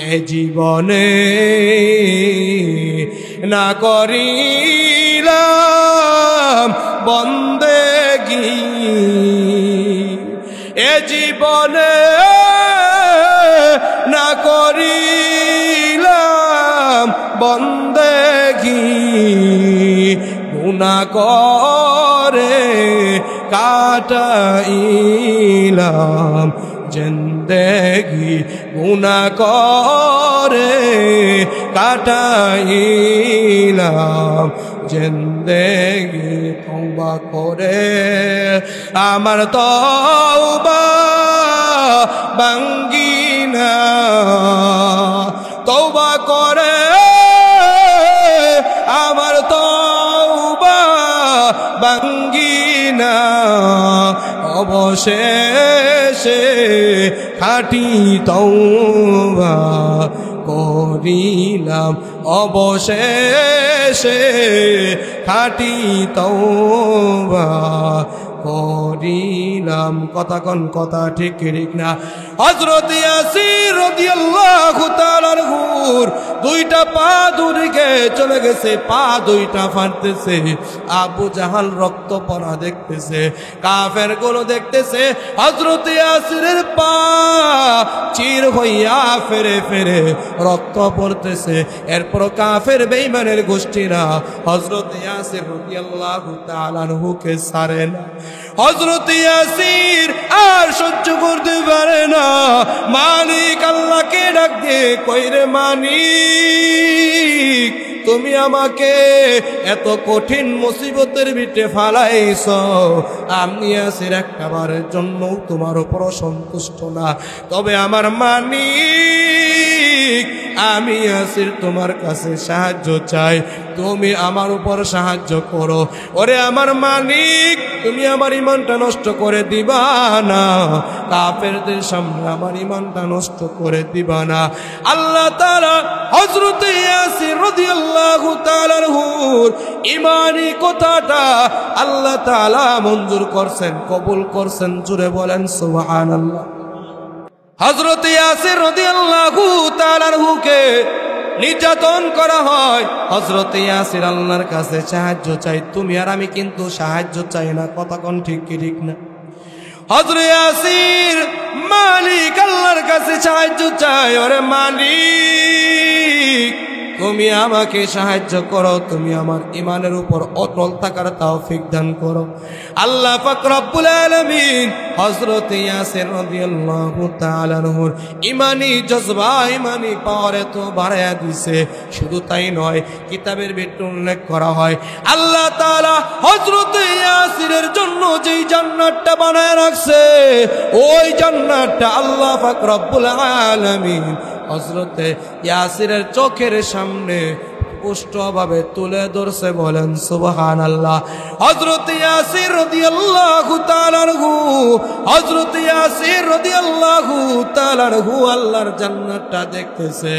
এ জীবনে না করিলাম বন্দেগী, এ জীবনে না করিলাম বন্দেগী, গুনাহ করে কাটাইলাম জিন্দেগি, গুনাহ করে কাটাইলাম জিন্দেগি। তওবা করে আমার তওবা ভাঙ্গিনা, তওবা করে আমার তওবা ভাঙ্গিনা, অবশেষে খাঁটি তওবা করিলাম, অবশেষে খাঁটি তওবা করিলাম। কথা কোন কথা ঠিক ঠিক না? হযরত ইয়াসির রাদিয়াল্লাহু তাআলা আনহুর দুইটা পা দূরে চলে গেছে, পা দুইটা ফাটতেছে। আবু জাহাল রক্ত পড়া দেখতেছে, কাফের গুলো দেখতেছে হযরত ইয়াসিরের পা চির হইয়া ফেরে ফেরে রক্ত পড়তেছে। এরপর কাফের বেঈমানের গোষ্ঠীরা হযরত ইয়াসির রাদিয়াল্লাহু তাআলা আনহুকে ছাড়ে না। হযরত ইয়াসির আর সহ্য করতে পারে না, মালিক আল্লাহকে ডাক দিয়ে কইরে, মালিক তুমি আমাকে এত কঠিন মুসিবতের ভিতরে ফালাইছ, আমি ইয়াসির একবারের জন্য তোমার উপর সন্তুষ্ট না, তবে আমার মালিক আমি ইয়াসির তোমার কাছে সাহায্য চাই, তুমি আমার উপর সাহায্য করো। ওরে আমার মালিক, তুমি আমার ঈমানটা নষ্ট করে দিবা না, কাফেরদের সামনে আমার ঈমানটা নষ্ট করে দিবা না। আল্লাহ তাআলা হযরত ইয়াসির রাদিয়াল্লাহু তাআলা আনহুর ঈমানি কথাটা আল্লাহ তাআলা মঞ্জুর করছেন, কবুল করছেন। জোরে বলেন সুবহানাল্লাহ। হযরত ইয়াসির রাদিয়াল্লাহু তাআলা আনহুকে নির্যাতন করা হয়। হযরত ইয়াসির আল্লাহর কাছে সাহায্য চাই, তুমি আর আমি কিন্তু সাহায্য চাই না। কথা কোন ঠিক কি ঠিক না? হযরত ইয়াসির মালিক আল্লাহর কাছে সাহায্য চাই, ওরে মালিক তুমি আমাকে সাহায্য করো, তুমি আমার ঈমানের উপর অটল থাকার তৌফিক দান করো। আল্লাহ পাক রব্বুল আলামিন হযরত ইয়াসির রাদিয়াল্লাহু তাআলা আনহুর ঈমানি জজবা, ঈমানি পাওয়ার এত বাড়ায়া দিয়েছে। শুধু তাই নয়, কিতাবের ভিতরে উল্লেখ করা হয় আল্লাহ তাআলা হযরত ইয়াসিরের জন্য যেই জান্নাতটা বানায় রাখছে, ওই জান্নাতটা আল্লাহ পাক রব্বুল আলামিন হযরত ইয়াসিরের চোখের সামনে স্পষ্টভাবে তুলে ধরছে। বলেন সুবহানাল্লাহ। হযরত ইয়াসির রাদিয়াল্লাহু তাআলা আনহু, হযরত ইয়াসির রাদিয়াল্লাহু তাআলা আনহু আল্লাহর জান্নাতটা দেখতেছে,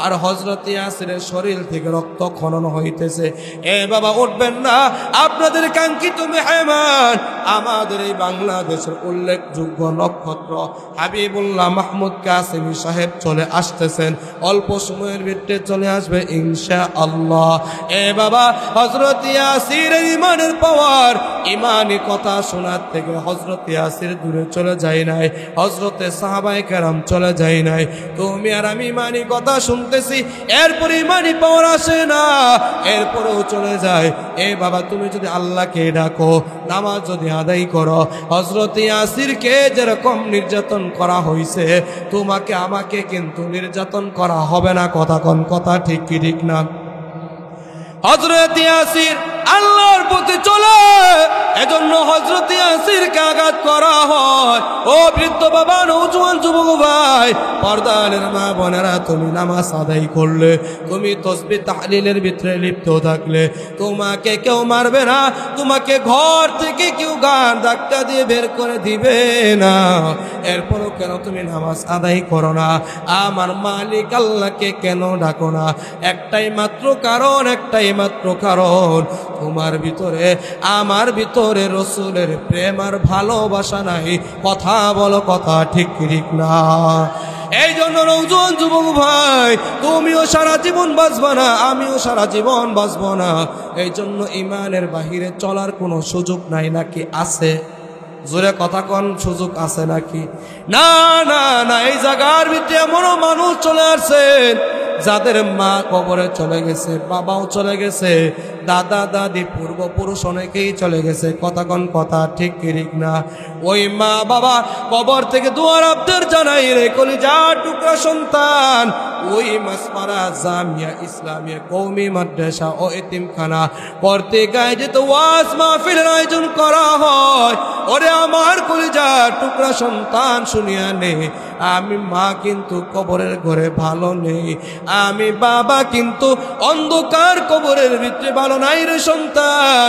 আর হযরত ইয়াসিরের শরীর থেকে রক্ত খনন হইতেছে। এ বাবা উঠবেন না, আপনাদের কাঙ্ক্ষিত মেহমান আমাদের এই বাংলাদেশের উল্লেখযোগ্য নক্ষত্র হাবিবুল্লাহ মাহমুদ কাসেমি সাহেব চলে আসতেছেন, অল্প সময়ের ভিতরে চলে আসবে ইনশাআল্লাহ। এ বাবা, হযরত ইয়াসিরের ঈমানের পাওয়ার, ঈমানি কথা শোনার থেকে হযরত ইয়াসির দূরে চলে যায় নাই, হযরত সাহাবায়ে কেরাম চলে যায় নাই। তুমি আর আমি ঈমানি কথা শুনতেছি, এরপর ঈমানি পাওয়ার আসে না, এরপরেও চলে যায়। এ বাবা, তুমি যদি আল্লাহকে ডাকো, নামাজ যদি আদায় করো, হযরত ইয়াসিরকে যেরকম নির্যাতন করা হয়েছে, তোমাকে আমাকে কিন্তু নির্যাতন করা হবে না। কথা কোন কথা ঠিক কি ঠিক না? হযরত ইয়াসির আল্লাহর পথে চলে, এজন্য হযরত ইয়াসিরকে আঘাত করা হয়। ও বৃদ্ধ বাবা, নওজোয়ান যুবক ভাই, পর্দার মা বোনেরা, তুমি নামাজ আদায় করলে, তুমি তাসবিহ তাহলিলের ভিতরে লিপ্ত থাকলে, তোমাকে কেউ মারবে না, তোমাকে ঘর থেকে কেউ গান ধাক্কা দিয়ে বের করে দিবে না। এরপরও কেন তুমি নামাজ আদায় করো না? আমার মালিক আল্লাহকে কেন ডাকো না? একটাই মাত্র কারণ, একটাই মাত্র কারণ, তোমার ভিতরে আমার ভিতরে রাসূলের প্রেম আর ভালোবাসা নাই। কথা বলো, কথা ঠিক ঠিক না? এই জন্য নওজোয়ান যুবক ভাই, তুমিও সারা জীবন বাঁচবা না, আমিও সারা জীবন বাঁচবো না। এই জন্য ইমানের বাহিরে চলার কোনো সুযোগ নাই নাকি আছে? জোরে কথা কোন, সুযোগ আছে নাকি? না না না, এই জায়গার ভিতরে এমনও মানুষ চলে আসছেন যাদের মা কবরে চলে গেছে, বাবাও চলে গেছে, দাদা দাদি পূর্বপুরুষ অনেকেই চলে গেছে। কথা কোন কথা, ঠিক ঠিক না? ওই মা বাবা কবর থেকে দুয়ার আবদার জানাই রে কলিজা টুকরা সন্তান, ওই মাসমারা জামিয়া ইসলামিয়া কওমি মাদ্রাসা ও এতিমখানা করতে গায়ে যেত ওয়াজ মাহফিলের আয়োজন করা হয়। ওরে আমার কলিজা টুকরা সন্তান শুনিয়া নে, আমি মা কিন্তু কবরের ঘরে ভালো নেই, আমি বাবা কিন্তু অন্ধকার কবরের ভিতরে ভালো নাই রে সন্তান।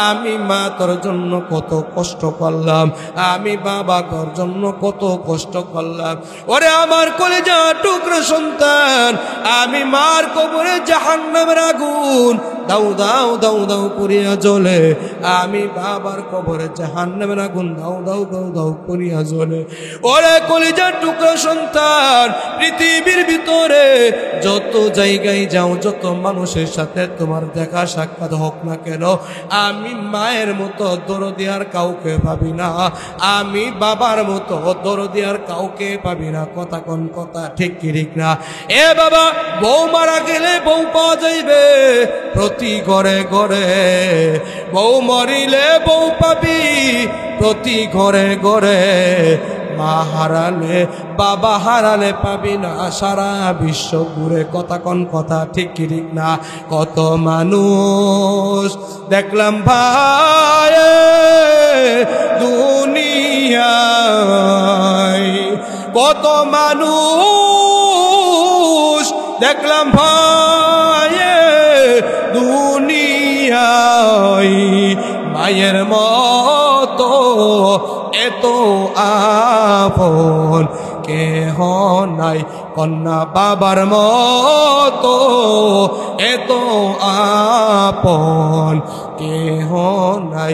আমি মা তোর জন্য কত কষ্ট করলাম, আমি বাবা তোর জন্য কত কষ্ট করলাম। ওরে আমার কলিজা টুকরা সন্তান, আমি মার কবরে জাহান্নামের আগুন দাউ দাউ দাউ দাউ করিয়া জ্বলে, আমি বাবার কবরে জাহান্নামের আগুন দাউ দাউ দাউ দাউ করিয়া জ্বলে। ওরে কলিজা টুকরা সন্তান, পৃথিবীর ভিতরে যত জায়গায় যাও, যত মানুষের সাথে তোমার দেখা সাক্ষাৎ হোক না কেন, আমি মায়ের মতো দরদি আর কাউকে পাবি না, আমি বাবার মতো দরদি আর কাউকে পাবি না। কথা কোন কথা, ঠিক কি ঠিক না? এ বাবা, বউ মারা গেলে বউ পাওয়া যাইবে প্রতি ঘরে ঘরে, বউ মরিলে বউ পাবি প্রতি ঘরে ঘরে, মা হারালে বাবা হারালে পাবি না সারা বিশ্ব ঘুরে। কথা কোন কথা, ঠিক কি ঠিক না? কত মানুষ দেখলাম ভাই দুনিয়ায়, কত মানুষ দেখলাম ভাই দুনিয়ায়, মায়ের মতো এত আপন কেহ নাই, কন্যা বাবার মতো এত আপন কেহ নাই।